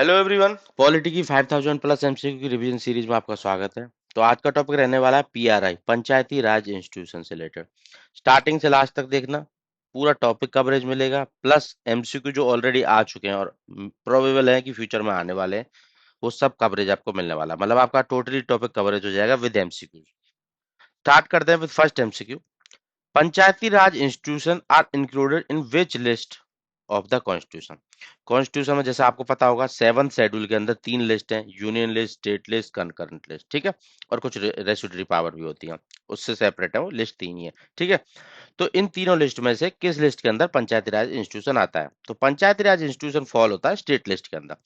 Hello everyone, polity की 5000 plus MCQ की revision series में आपका स्वागत है। तो आज का टॉपिक रहने वाला है पीआरआई, पंचायती राज इंस्टीट्यूशन से रिलेटेड। स्टार्टिंग से लास्ट तक देखना, पूरा टॉपिक कवरेज मिलेगा, प्लस एमसीक्यू जो ऑलरेडी आ चुके हैं और प्रोबेबल है कि फ्यूचर में आने वाले हैं, वो सब कवरेज आपको मिलने वाला है। मतलब आपका टोटली टॉपिक कवरेज हो जाएगा विद एमसीक्यू। स्टार्ट करते हैं with first MCQ. Panchayati Raj institution are included in which list of the constitution. Constitution में जैसे आपको पता होगा 7th शेड्यूल के अंदर 3 लिस्ट हैं, union list, state list, concurrent list, ठीक है। और कुछ रेस्टिट्यूटरी पावर भी होती है, उससे सेपरेट है, वो लिस्ट 3 ही है, ठीक है। तो इन तीनों लिस्ट में से किस लिस्ट के अंदर पंचायती राज इंस्टीट्यूशन आता है? तो पंचायती राज इंस्टीट्यूशन फॉल होता है स्टेट लिस्ट के अंदर।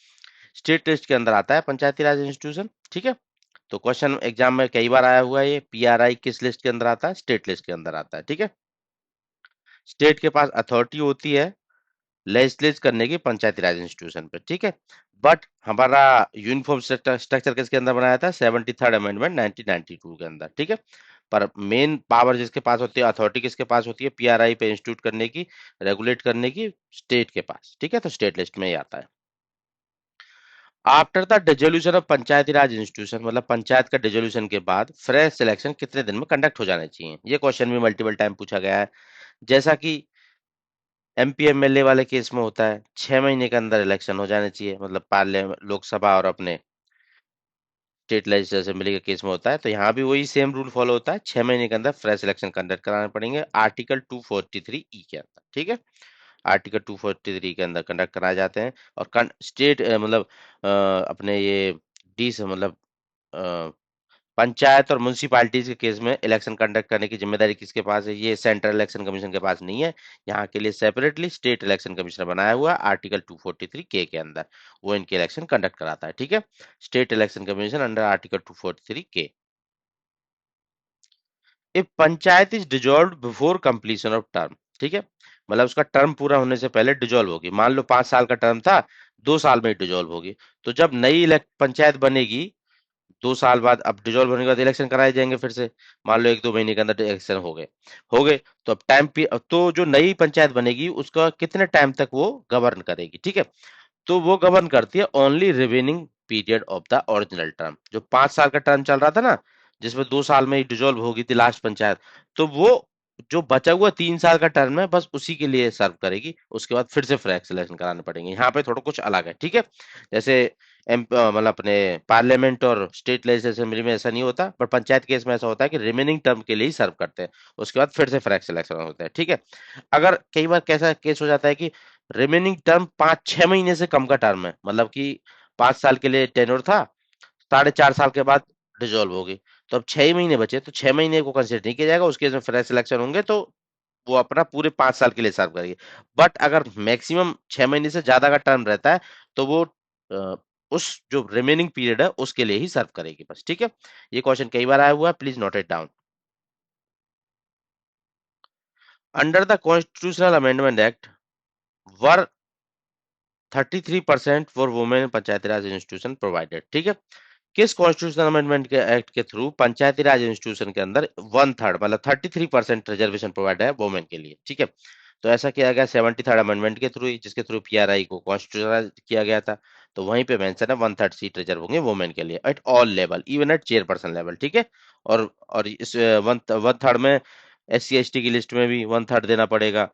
स्टेट लिस्ट के अंदर आता है पंचायती राज इंस्टीट्यूशन, ठीक है। तो क्वेश्चन एग्जाम में कई बार आया हुआ है, ये पीआरआई किस लिस्ट के अंदर आता है? स्टेट लिस्ट के अंदर आता है, ठीक है। स्टेट के पास अथॉरिटी होती है लेजिस्लेट करने की पंचायती राज इंस्टीट्यूशन पे, ठीक है। बट हमारा यूनिफॉर्म स्ट्रक्चर किसके अंदर बनाया था? 73rd अमेंडमेंट 1992 के अंदर, ठीक है। पर मेन पावर जिसके पास होती है, अथॉरिटी किसके पास होती है पीआरआई पे इंस्टीट्यूट करने की, रेगुलेट करने की? स्टेट के पास, ठीक है। तो स्टेट लिस्ट में ही आता है। After the dissolution of Panchayati Raj institution, मतलब पंचायत का डिसोल्यूशन के बाद फ्रेश सिलेक्शन कितने दिन में कंडक्ट हो जाने चाहिए? ये क्वेश्चन भी मल्टीपल टाइम पूछा गया है। जैसा कि एमपी एमएलए वाले केस में होता है, 6 महीने के अंदर इलेक्शन हो जाने चाहिए, मतलब पार्लियामेंट, लोकसभा और अपने स्टेट लेजिस्लेटिव असेंबली के केस में होता है। तो यहाँ भी वही सेम रूल फॉलो होता है, 6 महीने के अंदर फ्रेश इलेक्शन कंडक्ट कराने पड़ेंगे, आर्टिकल 243 ई के अंदर, ठीक है। आर्टिकल 243 के अंदर कंडक्ट कराए जाते हैं। और स्टेट मतलब अपने ये डी से मतलब पंचायत और म्यूनिसिपालिटीज के केस में इलेक्शन कंडक्ट करने की जिम्मेदारी किसके पास है? ये सेंट्रल इलेक्शन कमीशन के पास नहीं है। यहाँ के लिए सेपरेटली स्टेट इलेक्शन कमिश्नर बनाया हुआ है आर्टिकल 243 के अंदर, वो इनके इलेक्शन कंडक्ट कराता है, ठीक है। State election commission under article 243 के। If panchayat is dissolve before completion of term, ठीक है, मतलब उसका टर्म पूरा होने से पहले डिजॉल्व होगी। मान लो 5 साल का टर्म था, 2 साल में ही डिजॉल्व होगी। तो जब नई पंचायत बनेगी 2 साल बाद, अब डिजोल्व होने के बाद इलेक्शन कराए जाएंगे फिर से। मान लो 1-2 महीने के अंदर इलेक्शन हो गए। तो अब तो जो नई पंचायत बनेगी उसका कितने टाइम तक वो गवर्न करेगी, ठीक है। तो वो गवर्न करती है only remaining period of the original term. जो 5 साल का टर्म चल रहा था ना, जिसमें 2 साल में ही डिजोल्व होगी थी लास्ट पंचायत, तो वो जो बचा हुआ 3 साल का टर्म है बस उसी के लिए सर्व करेगी। उसके बाद फिर से फ्रेश इलेक्शन कराने पड़ेंगे। यहाँ पे थोड़ा कुछ अलग है, ठीक है। जैसे मतलब अपने पार्लियामेंट और स्टेट लेजिस्लेटिव असेंबली में ऐसा नहीं होता, पर पंचायत केस में ऐसा होता है कि रिमेनिंग टर्म के लिए ही सर्व करते हैं, उसके बाद फिर से फ्रेश इलेक्शन होते हैं, ठीक है। अगर कई बार कैसा केस हो जाता है कि रिमेनिंग टर्म 5-6 महीने से कम का टर्म है, मतलब कि 5 साल के लिए टेन्योर था, 4.5 साल के बाद डिसॉल्व होगी, तो अब 6 ही महीने बचे, तो 6 महीने को कंसिडर नहीं किया जाएगा। उसके में फ्रेश इलेक्शन होंगे तो वो अपना पूरे 5 साल के लिए सर्व करेगी। बट अगर मैक्सिमम 6 महीने से ज्यादा का टर्म रहता है तो वो अ, उस जो रिमेनिंग पीरियड है उसके लिए ही सर्व करेगी बस, ठीक है। ये क्वेश्चन कई बार आया हुआ है, please note it down. Under the constitutional amendment act were 33% for women Panchayati Raj institution provided, ठीक है। किस कॉन्स्टिट्यूशनल अमेंडमेंट के एक्ट के थ्रू पंचायती राज इंस्टीट्यूशन के अंदर 1/3 मतलब 33% रिजर्वेशन प्रोवाइड है वुमेन के लिए, ठीक है। तो ऐसा किया गया 73rd अमेंडमेंट के थ्रू ही, जिसके थ्रू पीआरआई को कॉन्स्टिट्यूशनल किया गया था। तो वहीं पे मेंशन है 1/3 सीट रिजर्व होंगे वुमेन के लिए at all level, even at chairperson level, ठीक है। और इस 1/3 में SC ST की लिस्ट में भी 1/3 देना पड़ेगा,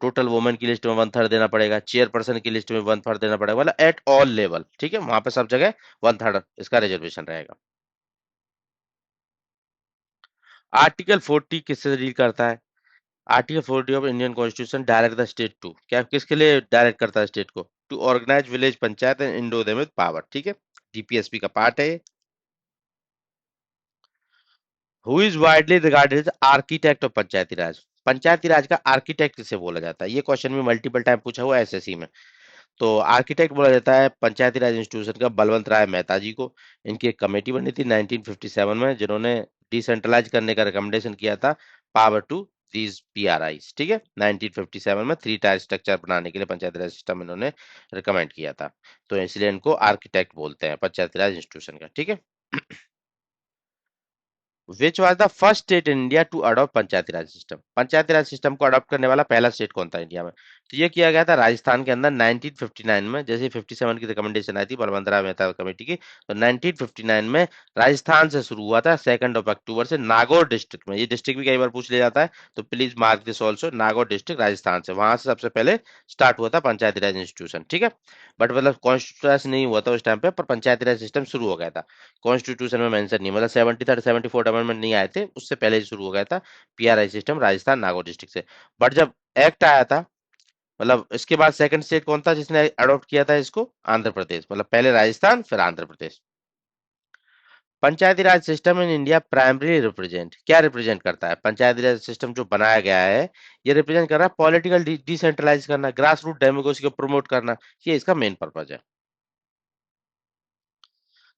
टोटल वुमेन की लिस्ट में 1/3 देना पड़ेगा, चेयरपर्सन की लिस्ट में 1/3 देना पड़ेगा, मतलब एट ऑल लेवल, ठीक है। वहां पे सब जगह 1/3 इसका रिजर्वेशन रहेगा। आर्टिकल 40 किससे डील करता है? Article 40 of Indian constitution direct the state to, क्या किसके लिए डायरेक्ट करता है स्टेट को? To organise village panchayat and endow them with power, ठीक है। डीपीएसपी का पार्ट है ये। Who is widely regarded as architect of Panchayati Raj? Panchayati Raj का आर्किटेक्ट किसे बोला जाता है? ये क्वेश्चन भी मल्टीपल टाइम पूछा हुआ है एसएससी में। तो आर्किटेक्ट बोला जाता है पंचायती राज इंस्टीट्यूशन का बलवंत राय मेहता जी को। इनकी एक कमेटी बनी थी 1957 में, जिन्होंने डिसेंट्रलाइज करने का रिकमेंडेशन किया था, पावर टू दीज पीआरआईज, ठीक है। 1957 में 3 टायर स्ट्रक्चर बनाने के लिए पंचायती राज सिस्टम इन्होंने रिकमेंड किया था। तो इसलिए इनको आर्किटेक्ट बोलते हैं पंचायती राज इंस्टीट्यूशन का, ठीक है। Which was the first state in India to adopt Panchayati Raj system? Panchayati Raj system को अडॉप्ट करने वाला पहला स्टेट कौन था इंडिया में? तो ये किया गया था राजस्थान के अंदर 1959 में, जैसे 57 की रिकमेंडेशन आई थी बलवंतराय मेहता कमेटी की, तो 1959 में राजस्थान से शुरू हुआ था 2 अक्टूबर से नागौर डिस्ट्रिक्ट में। ये डिस्ट्रिक्ट भी कई बार पूछ लिया जाता है, तो please mark this also, Nagaur district Rajasthan से, वहां से सबसे पहले स्टार्ट हुआ था पंचायती राज इंस्टीट्यूशन, ठीक है। बट मतलब कॉन्स्टिट्यूशन नहीं हुआ था उस टाइम पे, पर पंचायती राज सिस्टम शुरू हो गया था। कॉन्स्टिट्यूशन में मेंशन नहीं, मतलब 73 74 अमेंडमेंट नहीं आए थे, उससे पहले ही शुरू हो गया था PRI system Rajasthan Nagaur district से। बट जब एक्ट आया था, मतलब इसके बाद सेकंड स्टेट कौन था जिसने अडॉप्ट किया था इसको? आंध्र प्रदेश। मतलब पहले राजस्थान फिर Andhra Pradesh. Panchayati Raj system in India primary represent, क्या रिप्रेजेंट करता है? पंचायती राज सिस्टम जो बनाया गया है, ये रिप्रेजेंट कर रहा है पॉलिटिकल डिसेंट्रलाइज करना, ग्रास रूट डेमोक्रेसी को प्रमोट करना, ये इसका मेन पर्पज है।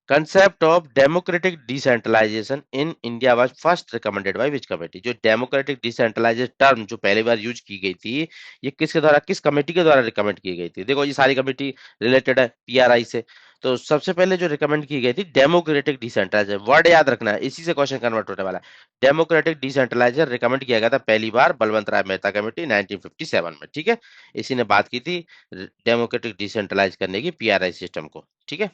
Concept of democratic decentralization in India was first recommended by which committee? जो democratic decentralization टर्म जो पहली बार यूज की गई थी, ये किसके द्वारा, किस कमेटी के द्वारा रिकमेंड की गई थी? देखो ये सारी कमेटी रिलेटेड है पीआरआई से। तो सबसे पहले जो रिकमेंड की गई थी डेमोक्रेटिक डिसेंट्रलाइजेशन, वर्ड याद रखना है, इसी से क्वेश्चन कन्वर्ट होने वाला है। डेमोक्रेटिक डिसेंट्रलाइजेशन रिकमेंड किया गया था पहली बार बलवंत राय मेहता कमेटी 1957 में, ठीक है। इसी ने बात की थी डेमोक्रेटिक डिसेंट्रलाइज करने की पीआरआई सिस्टम को, ठीक है।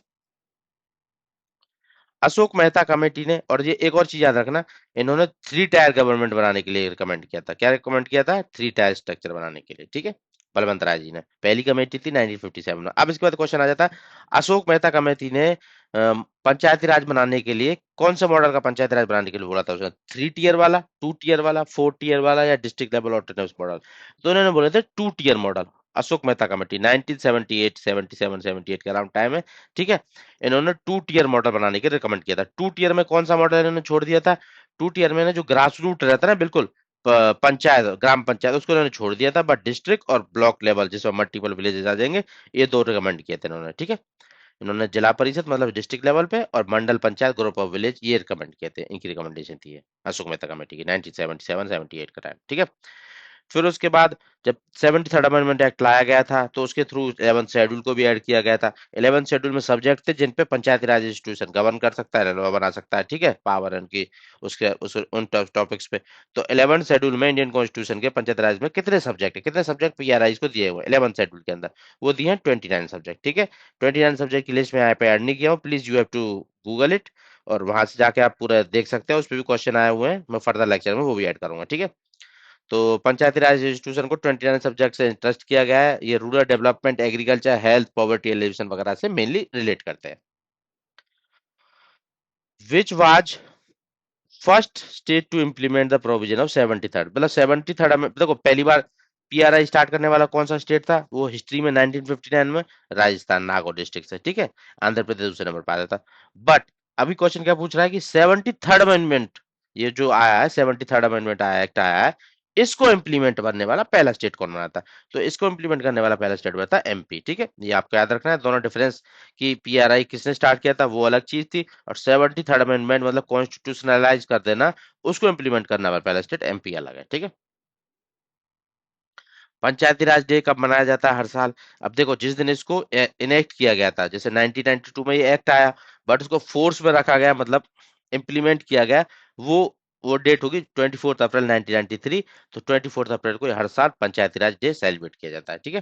अशोक मेहता कमेटी ने, और ये एक और चीज याद रखना, इन्होंने 3 टायर गवर्नमेंट बनाने के लिए रिकमेंड किया था। क्या रिकमेंड किया था? 3 टायर स्ट्रक्चर बनाने के लिए, ठीक है। बलवंत राय जी ने, पहली कमेटी थी 1957 में। अब इसके बाद क्वेश्चन आ जाता है, अशोक मेहता कमेटी ने पंचायती राज बनाने के लिए कौन सा मॉडल का पंचायती राज बनाने के लिए बोला था? उसने 3 टियर वाला, 2 टियर वाला, 4 टियर वाला, या डिस्ट्रिक्ट लेवल ऑटोनॉमस मॉडल? तो उन्होंने बोले थे 2 tier model. Ashok Mehta committee 1978 77 78 के अराउंड टाइम है, ठीक है। इन्होंने 2 टियर मॉडल बनाने के रिकमेंड किया था। 2 टियर में कौन सा मॉडल इन्होंने छोड़ दिया था? 2 टियर में ना जो ग्रास रूट रहता है ना, बिल्कुल पंचायत, ग्राम पंचायत, उसको इन्होंने छोड़ दिया था, बट डिस्ट्रिक्ट और ब्लॉक लेवल जिसमें मल्टीपल विलेजेस आ जाएंगे, ये दो रिकमेंड किए थे इन्होंने, ठीक है। इन्होंने जिला परिषद मतलब डिस्ट्रिक्ट लेवल पे, और मंडल पंचायत ग्रुप ऑफ विलेज, ये रिकमेंड किए थे, इनकी रिकमेंडेशन थी ये अशोक मेहता कमेटी की 1977 78 का टाइम, ठीक है। फिर उसके बाद जब 73rd अमेंडमेंट एक्ट लाया गया था, तो उसके थ्रू 11th शेड्यूल को भी ऐड किया गया था। 11th शेड्यूल में सब्जेक्ट थे जिन पे पंचायती राज इंस्टीट्यूशन गवर्न कर सकता है, लॉ बना सकता है, ठीक है, पावर उनकी, उसके उन टॉपिक्स पे। तो 11th शेड्यूल में इंडियन कॉन्स्टिट्यूशन के पंचायती राज में कितने सब्जेक्ट है, कितने सब्जेक्ट पीआरआई को दिए हुए 11th शेड्यूल के अंदर? वो दिए हैं 29 सब्जेक्ट, ठीक है। 29 सब्जेक्ट की लिस्ट में यहाँ पे ऐड नहीं किया हूँ, please you have to Google it, और वहां से जाके आप पूरा देख सकते हैं, उस पर भी क्वेश्चन आए हुए हैं, मैं फर्दर लेक्चर में वो भी ऐड करूंगा, ठीक है। तो पंचायती राज इंस्टीट्यूशन को 29 सब्जेक्ट से इंटरेस्ट किया गया है। ये rural development, agriculture, health, poverty alleviation वगैरह से मेनली रिलेट करते हैं। Which was first state to implement the provision of 73rd, मतलब 73rd में देखो पहली बार पीआरआई स्टार्ट करने वाला कौन सा स्टेट था? वो हिस्ट्री में 1959 में राजस्थान नागौर डिस्ट्रिक्ट से, ठीक है। आंध्र प्रदेश दूसरे नंबर पर आता था। बट अभी क्वेश्चन क्या पूछ रहा है कि 73rd अमेंडमेंट, ये जो आया है 73rd अमेंडमेंट आया, एक्ट आया है, इसको इम्प्लीमेंट करने वाला पहला स्टेट कौन बना था? तो इसको इम्प्लीमेंट करने वाला पहला स्टेट बना था एमपी, ठीक है। ये आपको याद रखना है, दोनों डिफरेंस, कि पीआरआई किसने स्टार्ट किया था वो अलग चीज थी, और 73rd अमेंडमेंट मतलब कॉन्स्टिट्यूशनलाइज कर देना, उसको इम्प्लीमेंट करना वाला पहला स्टेट एमपी अलग है, ठीक है। पंचायती राज डे कब मनाया जाता है? हर साल। अब देखो जिस दिन इसको इनेक्ट किया गया था, जैसे 1992 में ये एक्ट आया, बट उसको फोर्स में रखा गया, मतलब इम्प्लीमेंट किया गया, वो वो डेट होगी 24 अप्रैल 1993। तो 24 अप्रैल को हर साल पंचायती राज डे सेलिब्रेट किया जाता है, ठीक है।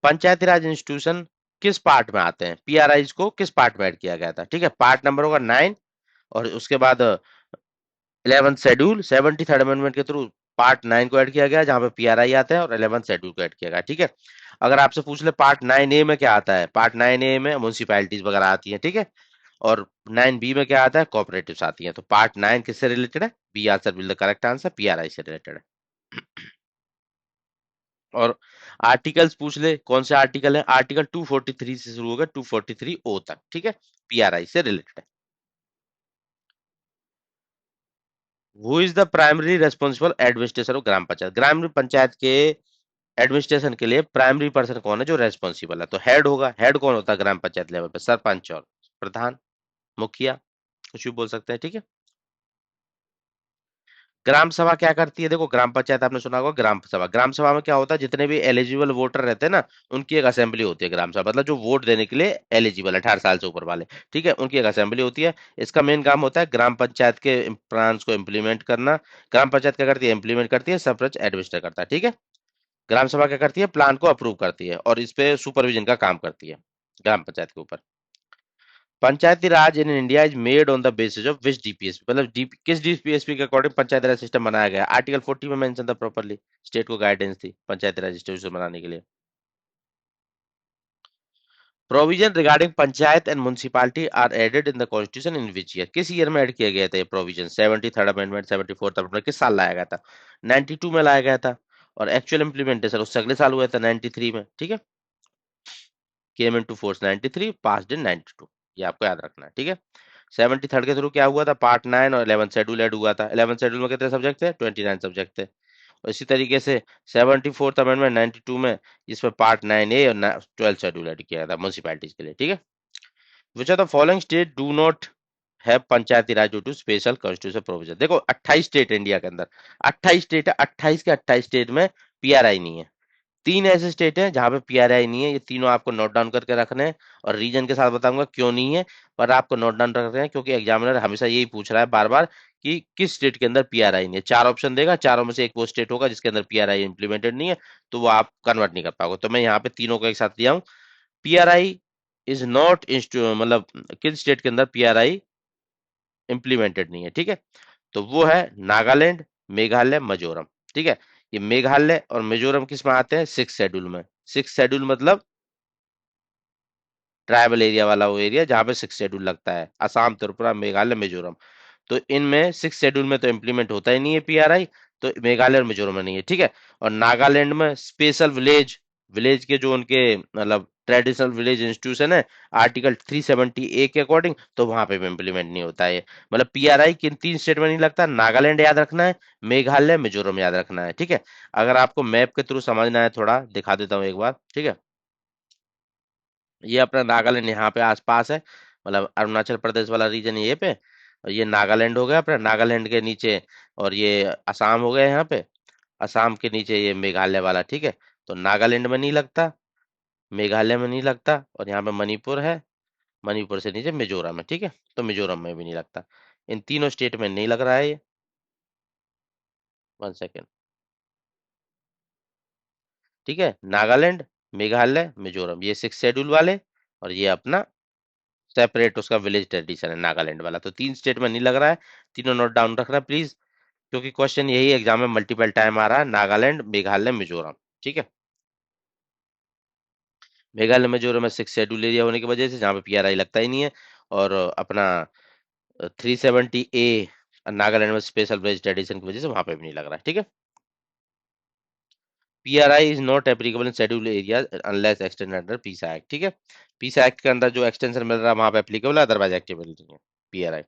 पंचायती राज इंस्टीट्यूशन किस पार्ट में आते हैं? पीआरआई को किस पार्ट में ऐड किया गया था? ठीक है, पार्ट नंबर होगा 9, और उसके बाद 11th शेड्यूल 73rd अमेंडमेंट के थ्रू पार्ट 9 को ऐड किया गया, जहां पे पीआरआई आता है, और 11th शेड्यूल को ऐड किया गया, ठीक है। अगर आपसे पूछ ले पार्ट 9 ए में क्या आता है, पार्ट 9 ए में म्यूनसिपैलिटीज वगैरह आती हैं, ठीक है। और 9 बी में क्या आता है? कोऑपरेटिव्स आती हैं। तो पार्ट 9 किससे रिलेटेड है? B answer will the correct answer, PRI से रिलेटेड है। और आर्टिकल्स पूछ ले, कौन से आर्टिकल है? आर्टिकल 243 से शुरू होगा 243 ओ तक, ठीक है, पीआरआई से रिलेटेड है। Who is the primary responsible administration of gram panchayat? Gram panchayat के एडमिनिस्ट्रेशन के लिए प्राइमरी पर्सन कौन है जो रेस्पॉन्सिबल है? तो हेड होगा। हेड कौन होता है ग्राम पंचायत लेवल पे? सरपंच और प्रधान, मुखिया, कुछ भी बोल सकते हैं, ठीक है। ग्राम सभा क्या करती है? देखो, ग्राम पंचायत आपने सुना होगा, ग्राम सभा में क्या होता है, जितने भी एलिजिबल वोटर रहते हैं ना, उनकी एक असेंबली होती है ग्राम सभा, मतलब जो वोट देने के लिए एलिजिबल है 18 साल से ऊपर वाले, ठीक है, उनकी एक असेंबली होती है। इसका मेन काम होता है ग्राम पंचायत के प्लान्स को इम्प्लीमेंट करना। ग्राम पंचायत क्या करती है? इम्प्लीमेंट करती है, सब कुछ एडमिनिस्टर करता है, ठीक है। ग्राम सभा क्या करती है? प्लान को अप्रूव करती है और इस पे सुपरविजन का काम करती है ग्राम पंचायत के ऊपर। Panchayati Raj in India is made on the basis of which DPSP, मतलब किस डीपीएसपी के अकॉर्डिंग पंचायती राज सिस्टम बनाया गया? आर्टिकल 40 में मेंशन था प्रॉपर्ली, स्टेट को गाइडेंस थी पंचायती राज सिस्टम बनाने के लिए। Provision regarding panchayat and municipality are added in the constitution in which year? किस ईयर में ऐड किया गया था ये provision? 73rd amendment, 74th amendment, किस साल लाया गया था? 92 में लाया गया था। और एक्चुअल इंप्लीमेंटेशन उससे अगले साल हुआ था 93 में, ठीक है। केम इन टू फोर्स 93, पास्ड इन 92, ये आपको याद रखना है, ठीक है। 73rd के थ्रू क्या हुआ था? पार्ट 9 और 11th शेड्यूल ऐड हुआ था। 11th शेड्यूल में कितने सब्जेक्ट थे? 29 सब्जेक्ट थे। और इसी तरीके से 74th अमेंडमेंट 92 में, इसमें पार्ट 9A और 12th शेड्यूल ऐड किया था म्यूनसिपैलिटीज के लिए, ठीक है। Which are the following state do not have Panchayati Raj due to special constitution provision? देखो, 28 स्टेट है इंडिया के अंदर, 28 स्टेट है, 28 के 28 स्टेट में पीआरआई नहीं है। तीन ऐसे स्टेट हैं जहां पे पीआरआई नहीं है, ये तीनों आपको नोट डाउन करके रखने हैं, और रीजन के साथ बताऊंगा क्यों नहीं है, पर आपको नोट डाउन रखने हैं, क्योंकि एग्जामिनर हमेशा यही पूछ रहा है बार बार कि किस स्टेट के अंदर पीआरआई नहीं है। चार ऑप्शन देगा, चारों में से एक वो स्टेट होगा जिसके अंदर पीआरआई इंप्लीमेंटेड नहीं है, तो वो आप कन्वर्ट नहीं कर पाओगे। तो मैं यहाँ पे तीनों को एक साथ लिया हूँ। पीआरआई इज नॉट, मतलब किस स्टेट के अंदर पीआरआई इंप्लीमेंटेड नहीं है, ठीक है। तो वो है नागालैंड, मेघालय, मिजोरम, ठीक है। ये मेघालय और मिजोरम किस में आते हैं? 6 शेड्यूल में। 6 शेड्यूल मतलब ट्राइबल एरिया वाला वो एरिया जहाँ पे 6 शेड्यूल लगता है, असम, त्रिपुरा, मेघालय, मिजोरम। तो इनमें 6 शेड्यूल में तो इम्प्लीमेंट होता ही नहीं है पीआरआई, तो मेघालय और मिजोरम में नहीं है, ठीक है। और नागालैंड में स्पेशल विलेज, विलेज के जो उनके मतलब ट्रेडिशनल विलेज इंस्टीट्यूशन है, आर्टिकल 370A के अकॉर्डिंग, तो वहां पे भी इम्प्लीमेंट नहीं होता है। मतलब पीआरआई किन तीन स्टेट में नहीं लगता? नागालैंड याद रखना है, मेघालय, मिजोरम याद रखना है, ठीक है। अगर आपको मैप के थ्रू समझना है, थोड़ा दिखा देता हूँ एक बार, ठीक है। ये अपना नागालैंड यहाँ पे आसपास है, मतलब अरुणाचल प्रदेश वाला रीजन ये पे, और ये नागालैंड हो गया अपना, नागालैंड के नीचे, और ये असम हो गया यहाँ पे, असम के नीचे ये मेघालय वाला, ठीक है। तो नागालैंड में नहीं लगता, मेघालय में नहीं लगता, और यहाँ पे मणिपुर है, मणिपुर से नीचे मिजोरम है, ठीक है। तो मिजोरम में भी नहीं लगता। इन तीनों स्टेट में नहीं लग रहा है ये। 1 सेकेंड, ठीक है। नागालैंड, मेघालय, मिजोरम, ये 6 शेड्यूल वाले, और ये अपना सेपरेट उसका विलेज ट्रेडिशन है नागालैंड वाला। तो तीन स्टेट में नहीं लग रहा है, तीनों नोट डाउन रखना प्लीज, क्योंकि क्वेश्चन यही एग्जाम में मल्टीपल टाइम आ रहा है, नागालैंड, मेघालय, मिजोरम, ठीक है। मेघालय मिजोरम में 6 शेड्यूल एरिया होने की वजह से जहाँ पे पीआरआई लगता ही नहीं है, और अपना 370A नागालैंड में स्पेशल विलेज ट्रेडिशन की वजह से वहां पे भी नहीं लग रहा है, ठीक है। PRI is not applicable in schedule area unless extended under PESA act, ठीक है। पीस एक्ट के अंदर जो एक्सटेंशन मिल रहा है वहां पे एप्लीकेबल है, अदरवाइज एक्टिवेबल नहीं है PRI.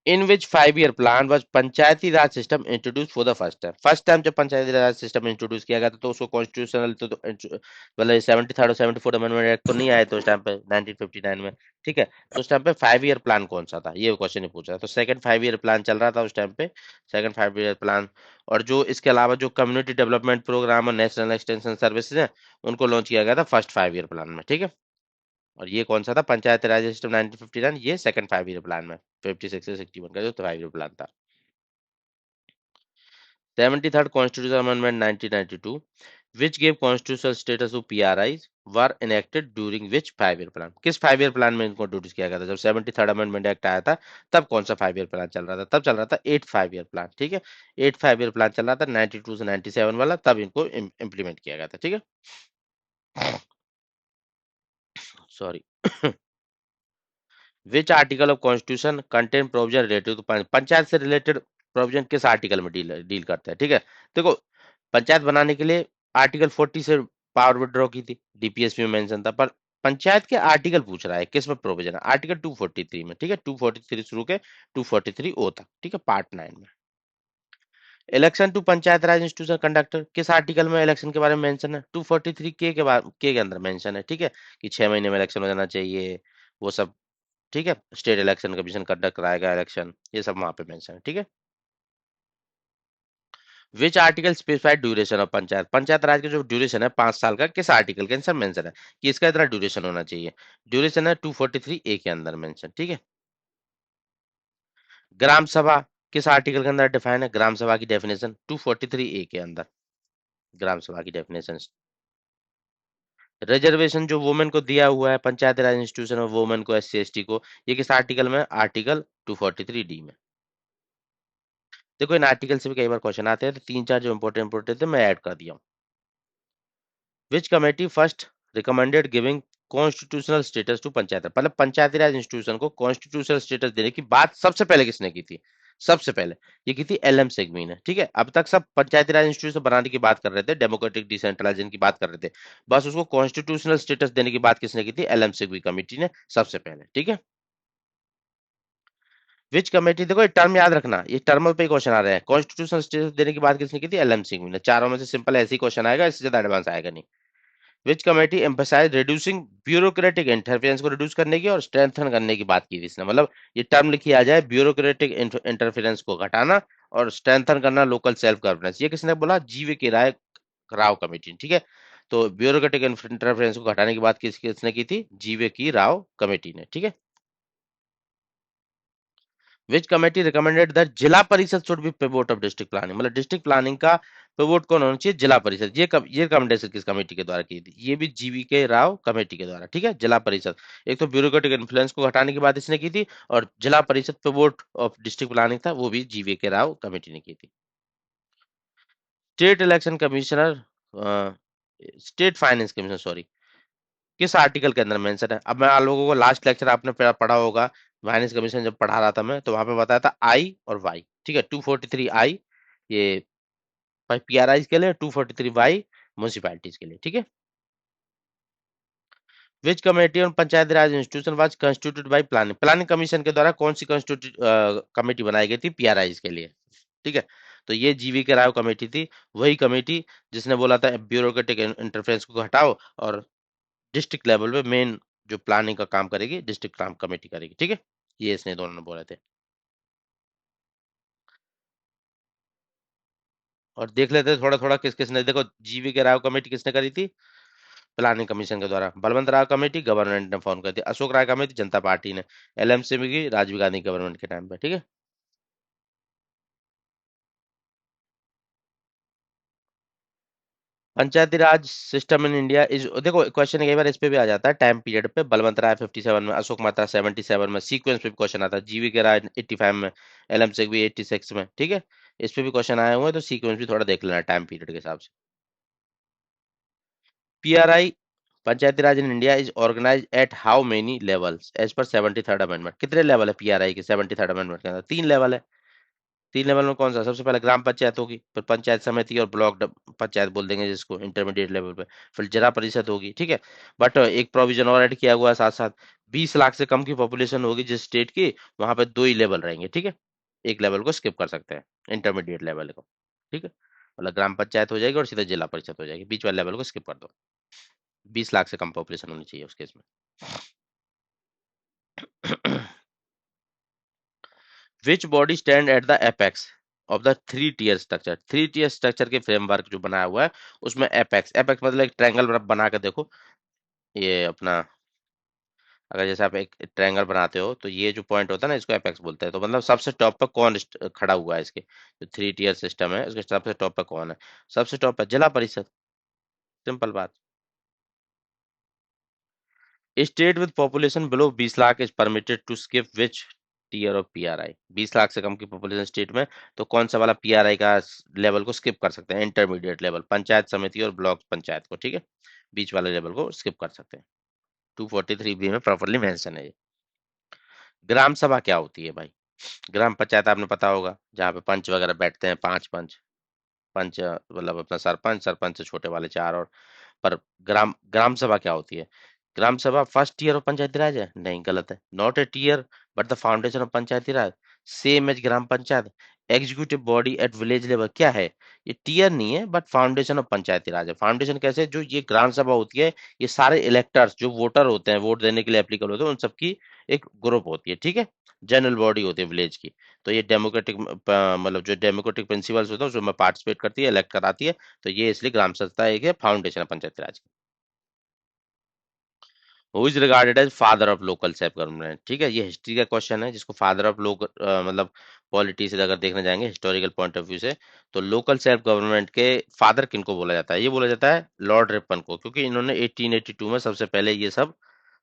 In which 5 year plan was Panchayati Raj system introduce for the first time? First time जब पंचायती राज सिस्टम इंट्रोड्यूस किया गया था, तो उसको कॉन्स्टिट्यूशनल मतलब 73rd और 74th अमेंडमेंट एक्ट तो नहीं आए थे उस टाइम पे 1959 में, ठीक है। तो उस टाइम पे 5 ईयर प्लान कौन सा था, ये क्वेश्चन ही पूछा है। तो सेकंड 5 ईयर प्लान चल रहा था उस टाइम पे, सेकंड 5 ईयर प्लान। और जो इसके अलावा जो कम्युनिटी डेवलपमेंट प्रोग्राम और नेशनल एक्सटेंशन सर्विसेज है, उनको लॉन्च किया गया था फर्स्ट 5 ईयर प्लान में, ठीक है। और ये कौन सा था? पंचायती राज सिस्टम 1959, ये सेकंड 5 ईयर प्लान में 56 से 61 का जो 5 ईयर प्लान था। 73rd constitution amendment 1992 which gave constitutional status to PRIs were enacted during which 5 year plan? किस 5 ईयर प्लान में इनको इंट्रोड्यूस किया गया था? जब 73rd अमेंडमेंट एक्ट आया था, तब कौन सा 5 ईयर प्लान चल रहा था? तब चल रहा था 8 5 ईयर प्लान, ठीक है। 8 5 ईयर प्लान चल रहा था 92 से 97 वाला, तब इनको इम्प्लीमेंट किया गया था, ठीक है। Sorry. Which article of constitution contain provision related to panchayat से रिलेटेड प्रोविजन किस आर्टिकल में डील डील करते हैं, ठीक है। देखो, पंचायत बनाने के लिए आर्टिकल 40 से पावर विड्रॉ की थी, डीपीएसपी में मेंशन था, पर पंचायत के आर्टिकल पूछ रहा है किस में प्रोविजन है? आर्टिकल 243 में, ठीक है। 243 शुरू के 243 ओ तक, ठीक है, पार्ट 9 में। Election to Panchayat Raj institution conductor किस आर्टिकल में इलेक्शन के बारे में मेंशन है? 243 के अंदर मेंशन है, ठीक है, कि 6 महीने में इलेक्शन हो जाना चाहिए, वो सब, ठीक है। स्टेट इलेक्शन कमीशन कंडक्ट कराएगा इलेक्शन, ये सब वहां पे मेंशन है, ठीक है। Which article specified duration of panchayat, panchayat raj का जो ड्यूरेशन है 5 साल का, किस आर्टिकल के आंसर मेंशन है कि इसका इतना ड्यूरेशन होना चाहिए? ड्यूरेशन है 243 ए के अंदर मेंशन, ठीक है। ग्राम सभा किस आर्टिकल के अंदर डिफाइन है? ग्राम सभा की डेफिनेशन 243 ए के अंदर, ग्राम सभा की डेफिनेशन। रिजर्वेशन जो वुमेन को दिया हुआ है पंचायती राज इंस्टीट्यूशन और वुमेन को, एससी एसटी को, ये किस आर्टिकल में? आर्टिकल 243 डी में। देखो इन आर्टिकल से भी कई बार क्वेश्चन आते हैं, तो तीन चार जो इंपोर्टेंट इंपोर्टेंट थे मैं ऐड कर दिया हूँ। Which committee first recommended giving constitutional status to panchayat, मतलब पंचायती राज इंस्टीट्यूशन को कॉन्स्टिट्यूशनल स्टेटस देने की बात सबसे पहले किसने की थी? सबसे पहले ये की थी एलएम सेगमी ने, ठीक है। अब तक सब पंचायती राज इंस्टीट्यूशन बनाने की बात कर रहे थे, डेमोक्रेटिक डिसेंट्रलाइजेशन की बात कर रहे थे, बस उसको कॉन्स्टिट्यूशनल स्टेटस देने की बात किसने की थी? एलएम सेगमी कमेटी ने सबसे पहले, ठीक है। विच कमेटी, देखो ये टर्म याद रखना, ये टर्म पे क्वेश्चन आ रहे हैं। कॉन्स्टिट्यूशनल स्टेटस देने की बात किसने की थी? एलएम सिंह ने। चारों में से सिंपल ऐसे ही क्वेश्चन आएगा, इससे ज्यादा एडवांस आएगा नहीं। Which committee emphasise reducing bureaucratic interference को रिड्यूस करने की और स्ट्रेंथन करने की बात की थी इसने, मतलब ये टर्म लिखी आ जाए, ब्यूरोक्रेटिक इंटरफेरेंस को घटाना और स्ट्रेंथन करना लोकल सेल्फ गवर्नेंस, ये किसने बोला? जीवे की राय राव कमेटी, ठीक है। तो ब्यूरोक्रेटिक इंटरफेरेंस को घटाने की बात किसने की थी? जीवे की राव कमेटी ने, ठीक है। विच कमेटी रिकमेंडेड दैट जिला परिषद should be pivot of district planning, मतलब डिस्ट्रिक्ट प्लानिंग का पिवोट कौन होना चाहिए? जिला परिषद। ये रिकमेंडेशन किस कमेटी के द्वारा की थी? ये भी जीवी के राव कमेटी के द्वारा, ठीक है। जिला परिषद, एक तो ब्यूरोक्रेटिक इन्फ्लुएंस को हटाने की बात इसने की थी, और जिला परिषद पिवोट ऑफ डिस्ट्रिक्ट प्लानिंग था, वो भी जीवी के राव कमेटी ने की थी। State election commissioner, state finance commissioner, sorry, किस आर्टिकल के अंदर मेंशन है? अब मैं आप लोगों को लास्ट लेक्चर आपने पढ़ा होगा, फाइनेंस कमीशन जब पढ़ा रहा था मैं, तो वहां पे बताया था आई और वाई, ठीक है। 243 आई ये पीआरआई के लिए, 243 वाई म्यूनिसिपैलिटीज के लिए, ठीक है। विच committee on Panchayati Raj institution was constituted bye planning, planning commission के द्वारा कौन सी कंस्टिट्यूट कमेटी बनाई गई थी पीआरआई के लिए, ठीक है। तो ये जीवी के राव कमेटी थी, वही कमेटी जिसने बोला था ब्यूरोक्रेटिक इंटरफेरेंस को हटाओ और डिस्ट्रिक्ट लेवल पे मेन जो प्लानिंग का काम करेगी डिस्ट्रिक्ट काम कमेटी करेगी, ठीक है। ये इसने दोनों ने बोले थे। और देख लेते थोड़ा थोड़ा किस किसने, देखो जीवी के राव कमेटी किसने करी थी? प्लानिंग कमीशन के द्वारा। बलवंत राव कमेटी गवर्नमेंट ने फॉर्म कर दी। अशोक राय कमेटी जनता पार्टी ने। एलएमसीबी की राजीव गांधी गवर्नमेंट के टाइम पे, ठीक है। Panchayati Raj system in India is, देखो क्वेश्चन कई बार इस पे भी आ जाता है टाइम पीरियड पे। बलवंत राय 57 में, अशोक मेहता 77 में, सीक्वेंस पे भी क्वेश्चन आता है। जीवी के राय 85 में, एलएम सिंह भी 86 में, ठीक है। इस पे भी क्वेश्चन आए हुए हैं, तो सीक्वेंस भी थोड़ा देख लेना टाइम पीरियड के हिसाब से। PRI, Panchayati Raj in India is organise at how many levels as per 73rd amendment, कितने लेवल है पीआरआई के 73rd अमेंडमेंट के अंदर? 3 लेवल है। 3 लेवल में कौन सा? सबसे पहले ग्राम पंचायत होगी, फिर पंचायत समिति और ब्लॉक पंचायत बोल देंगे जिसको, इंटरमीडिएट लेवल पे, फिर जिला परिषद होगी, ठीक है। बट एक प्रोविजन और ऐड किया हुआ है साथ साथ, 20 लाख से कम की पॉपुलेशन होगी जिस स्टेट की, वहां पे 2 ही लेवल रहेंगे, ठीक है। एक लेवल को स्किप कर सकते हैं, इंटरमीडिएट लेवल को, ठीक है। मतलब ग्राम पंचायत हो जाएगी और सीधा जिला परिषद हो जाएगी, बीच वाले लेवल को स्किप कर दो। 20 लाख से कम पॉपुलेशन होनी चाहिए उस केस में। Which body stand at the apex of the 3 tier structure, 3 tier structure के फ्रेमवर्क जो बनाया हुआ है उसमें एपेक्स, एपेक्स मतलब एक ट्रायंगल बना के देखो, ये अपना, अगर जैसे आप एक ट्रायंगल बनाते हो तो ये जो पॉइंट होता है ना, इसको एपेक्स बोलते हैं। तो मतलब सबसे टॉप पर कौन खड़ा हुआ है? इसके जो 3 tier सिस्टम है उसके सबसे टॉप पर कौन है? सबसे टॉप पर जिला परिषद, सिंपल बात। State with population below 20 lakh is permitted to skip which tier of PRI, 20 lakh से कम की पॉपुलेशन स्टेट में तो कौन सा वाला पीआरआई का लेवल को स्किप कर सकते हैं? इंटरमीडिएट लेवल, पंचायत समिति और ब्लॉक पंचायत को, ठीक है। बीच वाले लेवल को स्किप कर सकते हैं। 243 बी में प्रॉपरली मेंशन है ये। ग्राम सभा क्या होती है भाई? ग्राम पंचायत आपने पता होगा, जहाँ पे पंच वगैरह बैठते हैं, 5 पंच, पंच मतलब अपना सरपंच, सरपंच से छोटे वाले 4 और, पर ग्राम ग्राम सभा क्या होती है? Gram Sabha first tier of Panchayati Raj है? नहीं, गलत है। Not a tier but the foundation of Panchayati Raj, same as Gram Panchayat, executive body at village level क्या है? ये टीयर नहीं है, but foundation of Panchayati Raj है। फाउंडेशन कैसे? जो ये ग्राम सभा होती है, ये सारे इलेक्टर्स जो वोटर होते हैं, वोट देने के लिए एप्लीकेबल होते हैं, उन सबकी एक ग्रुप होती है, ठीक है। जनरल बॉडी होती है विलेज की। तो ये डेमोक्रेटिक, मतलब जो डेमोक्रेटिक प्रिंसिपल्स होते हैं उसमें पार्टिसिपेट करती है, इलेक्ट कराती है। तो ये इसलिए ग्राम संस्था एक है, फाउंडेशन है पंचायती राज की। Who is regarded as father of local self government, ठीक है। ये हिस्ट्री का क्वेश्चन है, जिसको फादर ऑफ लोकल, मतलब पॉलिटी से अगर देखने जाएंगे हिस्टोरिकल पॉइंट ऑफ व्यू से, तो लोकल सेल्फ गवर्नमेंट के फादर किनको बोला जाता है? ये बोला जाता है लॉर्ड रिपन को, क्योंकि इन्होंने 1882 में सबसे पहले ये सब,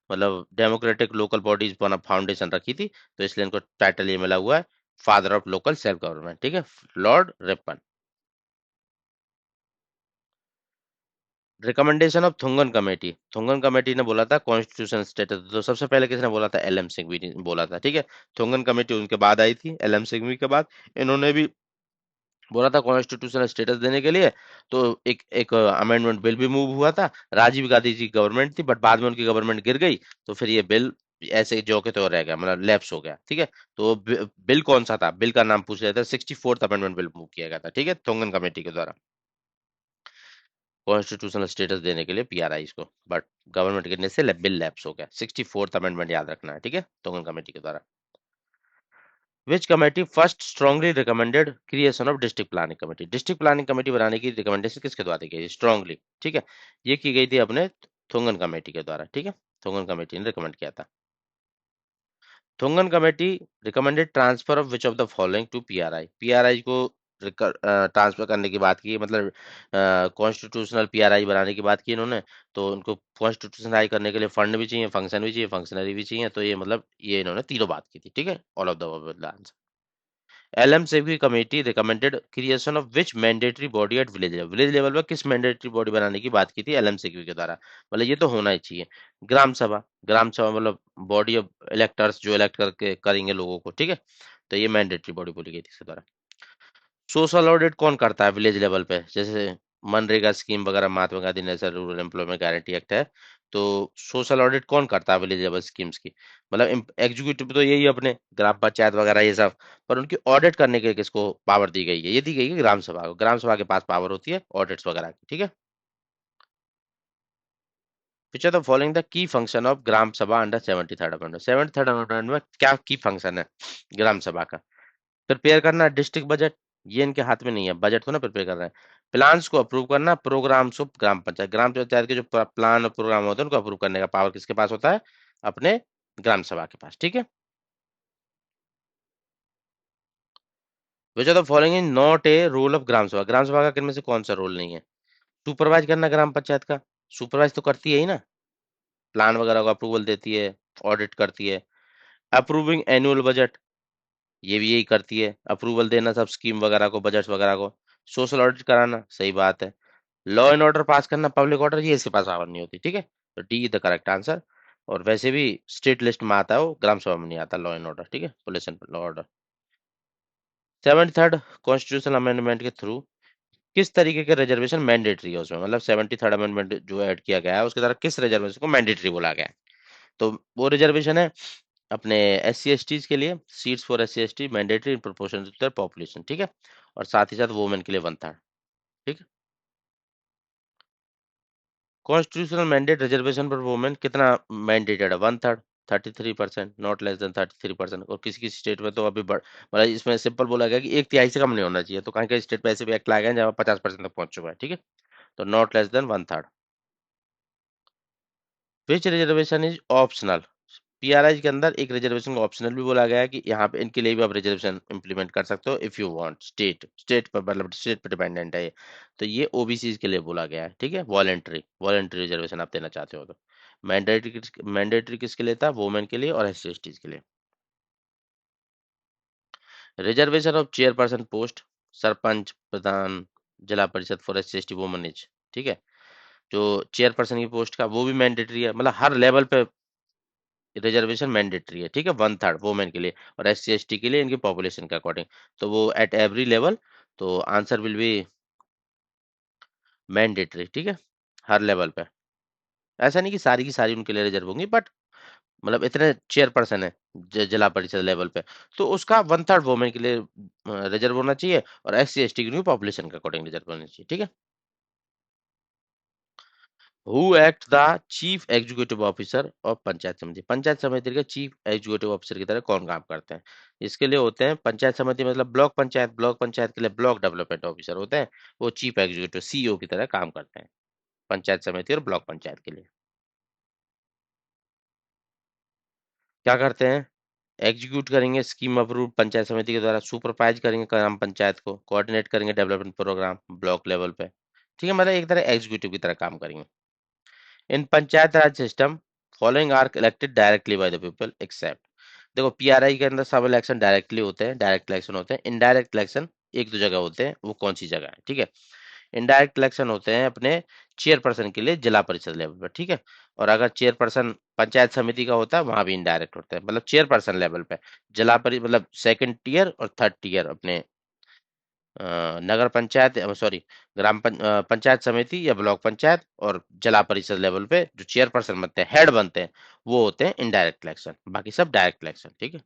मतलब डेमोक्रेटिक लोकल बॉडीज बना फाउंडेशन रखी थी। तो इसलिए इनको टाइटल ये मिला हुआ है, father of local self government, ठीक है, lord Ripon. Recommendation of Thungon committee, Thungon committee ने बोला था कॉन्स्टिट्यूशन स्टेटस, तो सबसे पहले किसने बोला था? एल एम सिंघवी ने बोला था, ठीक है। थुंगन कमेटी उनके बाद आई थी, एल एम सिंघवी के बाद। इन्होंने भी बोला था कॉन्स्टिट्यूशनल स्टेटस देने के लिए। तो एक एक अमेंडमेंट बिल भी मूव हुआ था। राजीव गांधी जी गवर्नमेंट थी, बट बाद में उनकी गवर्नमेंट गिर गई। तो फिर ये बिल ऐसे जो के तो रह गया, मतलब लैप्स हो गया, ठीक है। तो बिल कौन सा था? बिल का नाम पूछ रहे थे, 64th अमेंडमेंट बिल मूव किया गया था, ठीक है, थोंगन कमेटी के द्वारा, कॉन्स्टिट्यूशनल स्टेटस देने के लिए पीआरआई को। बट गवर्नमेंट गिरने से बिल लैप्स हो गया। 64th अमेंडमेंट याद रखना है, ठीक है, तोंगन कमेटी के द्वारा। विच committee first strongly recommended creation of district planning committee? District planning committee बनाने की रिकमेंडेशन किसके द्वारा दी गई? स्ट्रांगली, ठीक है। ये की गई थी अपने थोंगन कमेटी के द्वारा, ठीक है। थोंगन कमेटी ने रिकमेंड किया था। Thungon committee recommended transfer of which of the following to PRI? PRI को ट्रांसफर करने की बात की, मतलब कॉन्स्टिट्यूशनल पीआरआई बनाने की बात की इन्होंने। तो उनको कॉन्स्टिट्यूशनलाइज करने के लिए फंड भी चाहिए, फंक्शन भी चाहिए, फंक्शनरी भी चाहिए। तो ये मतलब ये इन्होंने तीनों बात की थी, ठीक है, ऑल ऑफ द एलएमसेवी committee recommended creation of which mandatory body at village level? Village level पर किस मैंडेटरी बॉडी बनाने की बात की थी एलएमसीक्यू के द्वारा? मतलब ये तो होना ही चाहिए। ग्राम सभा, ग्राम सभा मतलब बॉडी ऑफ इलेक्टर्स जो इलेक्ट करके करेंगे लोगों को, ठीक है। तो ये मैंडेटरी बॉडी बोली गई थी इसके द्वारा। सोशल ऑडिट कौन करता है विलेज लेवल पे? जैसे मनरेगा स्कीम वगैरह, Mahatma Gandhi national rural employment guarantee act है। तो सोशल ऑडिट कौन करता है विलेज लेवल स्कीम्स की? मतलब एग्जीक्यूटिव तो यही अपने ग्राम पंचायत वगैरह ये सब, पर उनकी ऑडिट करने के लिए किसको पावर दी गई है? ये दी गई है ग्राम सभा को। ग्राम सभा के पास पावर होती है ऑडिट्स वगैरह की, ठीक है। Which are the following the key function of gram sabha under 73rd amendment? 73rd amendment में क्या की फंक्शन है ग्राम सभा का? प्रिपेयर करना डिस्ट्रिक्ट बजट, ये इनके हाथ में नहीं है, बजट को ना प्रिपेयर कर रहे हैं। प्लान्स को अप्रूव करना, प्रोग्राम्स ऑफ ग्राम पंचायत, ग्राम पंचायत के जो प्लान और प्रोग्राम होते हैं उनको अप्रूव करने का पावर किसके पास होता है? अपने ग्राम सभा के पास, ठीक है। Which of the following is not a rule of gram sabha? Gram सभा का किनमें से कौन सा रूल नहीं है? सुपरवाइज करना ग्राम पंचायत का, सुपरवाइज तो करती है ही ना, प्लान वगैरह को अप्रूवल देती है, ऑडिट करती है। अप्रूविंग एनुअल बजट, ये भी यही करती है, अप्रूवल देना सब स्कीम वगैरह को, बजट वगैरह को। सोशल ऑडिट कराना, सही बात है। लॉ एंड ऑर्डर पास करना, पब्लिक ऑर्डर, ये इसके पास पावर नहीं होती, ठीक है। तो D is the correct answer. और वैसे भी स्टेट लिस्ट में आता है वो, ग्राम सभा में नहीं आता लॉ एंड ऑर्डर, ठीक है, police and law order. 73rd constitution amendment के थ्रू किस तरीके के रिजर्वेशन मैंडेटरी है उसमें? मतलब 73rd अमेंडमेंट जो ऐड किया गया है उसके द्वारा किस रिजर्वेशन को मैंडेटरी बोला गया है? तो वो रिजर्वेशन है अपने एस सी एस टीज के लिए, seats for S C S T mandatory in proportion to their population, ठीक है। और साथ ही साथ वुमेन के लिए 1/3, ठीक है। कॉन्स्टिट्यूशनल मैंडेट रिजर्वेशन पर वुमेन कितना मैंडेटेड है? 1/3, 33%, नॉट लेस देन 33%। और किसी किसी स्टेट में तो अभी मतलब इसमें सिंपल बोला गया कि एक तिहाई से कम नहीं होना चाहिए। तो कहीं कहीं स्टेट पे ऐसे भी एक्ट लाए गए हैं जहाँ 50% तक पहुंच चुका है, ठीक है। तो not less than 1/3। Which reservation is optional? PRI के अंदर एक रिजर्वेशन को ऑप्शनल भी बोला गया है कि यहाँ पे इनके लिए भी आप रिजर्वेशन इंप्लीमेंट कर सकते हो if you want. State state पर, मतलब स्टेट पर डिपेंडेंट है ये। तो ये ओबीसी के लिए बोला गया है, ठीक है, वॉलेंट्री वॉलेंट्री रिजर्वेशन आप देना चाहते हो तो। मैंडेटरी मैंडेटरी किसके लिए था? वुमेन के लिए और एस सी एस टी के लिए। Reservation of chairperson post, sarpanch, pradhan, zila parishad for S C S T women is, ठीक है। जो चेयरपर्सन की पोस्ट का वो भी मैंडेटरी है, मतलब हर लेवल पे रिजर्वेशन मैंडेटरी है, ठीक है, 1/3 वुमेन के लिए और एस सी एस टी के लिए इनकी पॉपुलेशन के अकॉर्डिंग। तो वो एट एवरी लेवल। तो आंसर विल बी मैंडेटरी, ठीक है, हर लेवल पे। ऐसा नहीं कि सारी की सारी उनके लिए रिजर्व होंगी, बट मतलब इतने चेयरपर्सन है जिला परिषद लेवल पे, तो उसका वन थर्ड वुमेन के लिए रिजर्व होना चाहिए, और SC ST की पॉपुलेशन के अकॉर्डिंग रिजर्व होना चाहिए, ठीक है। Who act the chief executive officer of panchayat samiti, panchayat समिति के चीफ एग्जीक्यूटिव ऑफिसर की तरह कौन काम करते हैं? इसके लिए होते हैं पंचायत समिति मतलब ब्लॉक पंचायत, ब्लॉक पंचायत के लिए ब्लॉक डेवलपमेंट ऑफिसर होते हैं, वो चीफ एग्जीक्यूटिव CEO की तरह काम करते हैं पंचायत समिति और ब्लॉक पंचायत के लिए। क्या करते हैं? एग्जीक्यूट करेंगे स्कीम अप्रूव पंचायत समिति के द्वारा, सुपरवाइज करेंगे ग्राम पंचायत को, कोऑर्डिनेट करेंगे डेवलपमेंट प्रोग्राम ब्लॉक लेवल पे, ठीक है, मतलब एक तरह एग्जीक्यूटिव की तरह काम करेंगे। In panchayat raj system following are elected directly by the people except, देखो PRI के अंदर सब इलेक्शन डायरेक्टली होते हैं, डायरेक्ट इलेक्शन होते हैं, इनडायरेक्ट इलेक्शन एक दो जगह होते हैं, वो कौन सी जगह है, ठीक है। इनडायरेक्ट इलेक्शन होते हैं अपने चेयरपर्सन के लिए जिला परिषद लेवल पर, ठीक है। और अगर चेयरपर्सन पंचायत समिति का होता है वहां भी इनडायरेक्ट होता है, मतलब चेयरपर्सन लेवल पे जिला परिषद, मतलब सेकंड टीयर और थर्ड टीयर अपने नगर पंचायत, सॉरी, पंचायत समिति या ब्लॉक पंचायत और जिला परिषद लेवल पे जो चेयरपर्सन बनते हैं, हेड बनते हैं, वो होते हैं इनडायरेक्ट इलेक्शन, बाकी सब डायरेक्ट इलेक्शन, ठीक है।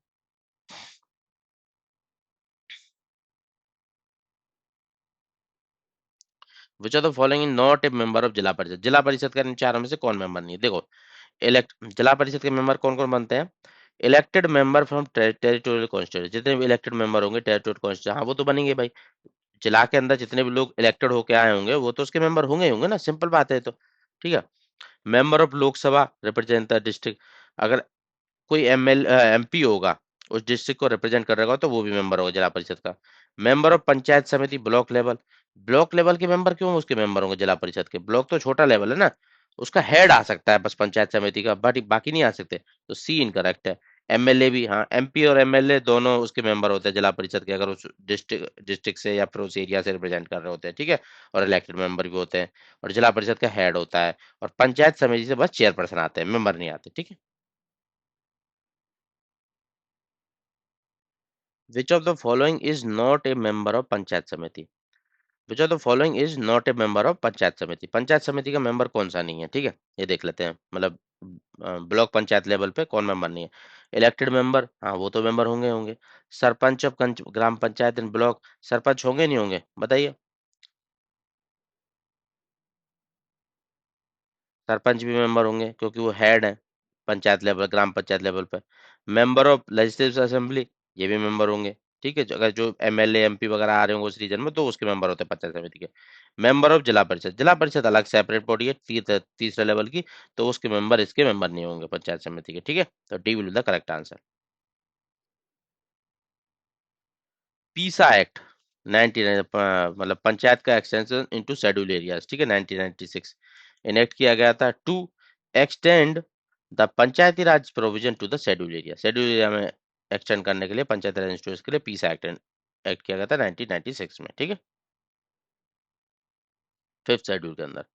Which of the following in not a member of जिला परिषद, जिला परिषद का इन चारों में से कौन मेंबर नहीं है? देखो, इलेक्ट जिला परिषद के मेंबर कौन कौन बनते हैं? Elected member from territorial constituency, जितने भी इलेक्टेड मेंबर होंगे टेरिटोरियल कॉन्स्टिट्यूंसी, हाँ वो तो बनेंगे भाई, जिला के अंदर जितने भी लोग इलेक्टेड होके आए होंगे वो तो उसके मेंबर होंगे ही होंगे ना, सिंपल बात है, तो ठीक है। Member of Lok Sabha represent the district, अगर कोई MP होगा उस डिस्ट्रिक्ट को रिप्रेजेंट कर रहा होगा तो वो भी मेंबर होगा जिला परिषद का। मेंबर ऑफ पंचायत समिति ब्लॉक लेवल, ब्लॉक लेवल के मेंबर क्यों उसके मेंबर होंगे जिला परिषद के? ब्लॉक तो छोटा लेवल है ना, उसका हेड आ सकता है बस पंचायत समिति का, बट बाकी नहीं आ सकते, तो C इनकरेक्ट है। MLA भी, हाँ MP और MLA दोनों उसके मेंबर होते हैं जिला परिषद के, अगर उस डिस्ट्रिक्ट से या फिर उस एरिया से रिप्रेजेंट कर रहे होते हैं, ठीक है। और इलेक्टेड मेंबर भी होते हैं, और जिला परिषद का हेड होता है, और पंचायत समिति से बस चेयरपर्सन आते हैं, मेंबर नहीं आते, ठीक है। Which of the following is not a member of panchayat samiti, which of the following is not a member of panchayat samiti, panchayat समिति का मेंबर कौन सा नहीं है, ठीक है, ये देख लेते हैं, मतलब ब्लॉक पंचायत लेवल पे कौन मेंबर नहीं है? इलेक्टेड मेंबर, हाँ वो तो मेंबर होंगे होंगे। Sarpanch of gram panchayat in block, sarpanch होंगे नहीं होंगे बताइए? सरपंच भी मेंबर होंगे क्योंकि वो हेड है पंचायत लेवल, ग्राम पंचायत लेवल पे। मेंबर ऑफ लेजिस्लेटिव असेंबली, ये भी मेंबर होंगे, ठीक है, अगर जो MLA MP वगैरह आ रहे होंगे उस रीजन में तो उसके मेंबर होते हैं पंचायत समिति के। मेंबर ऑफ जिला परिषद, जिला परिषद अलग सेपरेट बॉडी है, तीसरे लेवल की, तो उसके मेंबर इसके मेंबर नहीं होंगे पंचायत समिति के, ठीक है। तो D will be the correct answer. पीसा एक्ट 99, मतलब पंचायत का एक्सटेंशन इनटू शेड्यूल एरियाज, ठीक है, 1996 इनेक्ट किया गया था to extend the Panchayati Raj provision to the schedule area, schedule area में एक्सटेंड करने के लिए पंचायती राज इंस्टीट्यूट के लिए पीसा एक्ट एक्ट किया गया था 1996 में, ठीक है, फिफ्थ शेड्यूल के अंदर।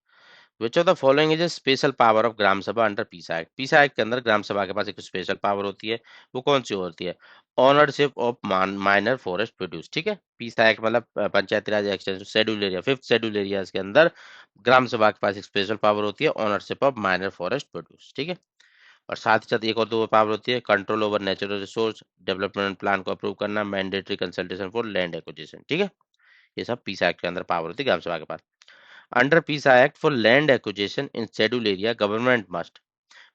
Which of the following is a special power of gram sabha under पीसा एक्ट, पीसा एक्ट के अंदर ग्राम सभा के पास एक स्पेशल पावर होती है, वो कौन सी होती है? Ownership of minor forest produce, ठीक है। पीसा एक्ट मतलब Panchayati Raj extension schedule area, fifth schedule areas के अंदर ग्राम सभा के पास एक स्पेशल पावर होती है, ownership of minor forest produce, ठीक है। और साथ ही साथ एक और दो पावर होती है, control over natural resource, development plan को अप्रूव करना, mandatory consultation for land acquisition, ठीक है। ये सब पीसा एक्ट के अंदर पावर होती है ग्राम सभा के पास। अंडर पीसा act for land acquisition in schedule area government must,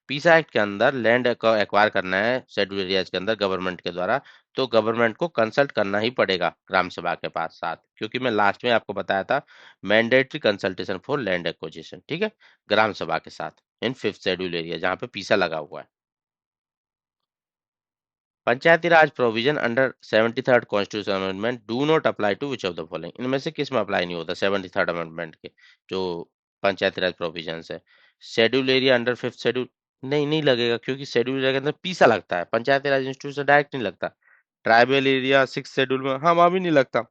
पीसा एक्ट के अंदर लैंड को एक्वायर करना है शेड्यूल एरियाज के अंदर गवर्नमेंट के द्वारा, तो गवर्नमेंट को कंसल्ट करना ही पड़ेगा ग्राम सभा के पास साथ, क्योंकि मैं लास्ट में आपको बताया था mandatory consultation for land acquisition, ठीक है, ग्राम सभा के साथ इन फिफ्थ शेड्यूल एरिया जहां पे पीसा लगा हुआ है। Panchayati Raj provision under 73rd constitution amendment do not apply to which of the following, इनमें से किस में अप्लाई नहीं होता 73rd अमेंडमेंट के जो पंचायती राज प्रोविजन है? Schedule area under fifth schedule, नहीं नहीं लगेगा, क्योंकि शेड्यूल एरिया के अंदर पीसा लगता है, पंचायती राज इंस्टीट्यूशन डायरेक्ट नहीं लगता। ट्राइबल एरिया सिक्स शेड्यूल में, हाँ वहां भी नहीं लगता।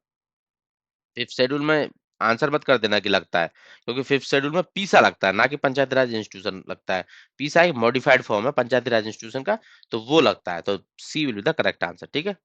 फिफ्थ शेड्यूल में आंसर मत कर देना कि लगता है, क्योंकि फिफ्थ शेड्यूल में पीसा लगता है ना कि पंचायती राज इंस्टीट्यूशन लगता है। पीसा एक मॉडिफाइड फॉर्म है पंचायती राज इंस्टीट्यूशन का, तो वो लगता है, तो C will be the correct answer, ठीक है।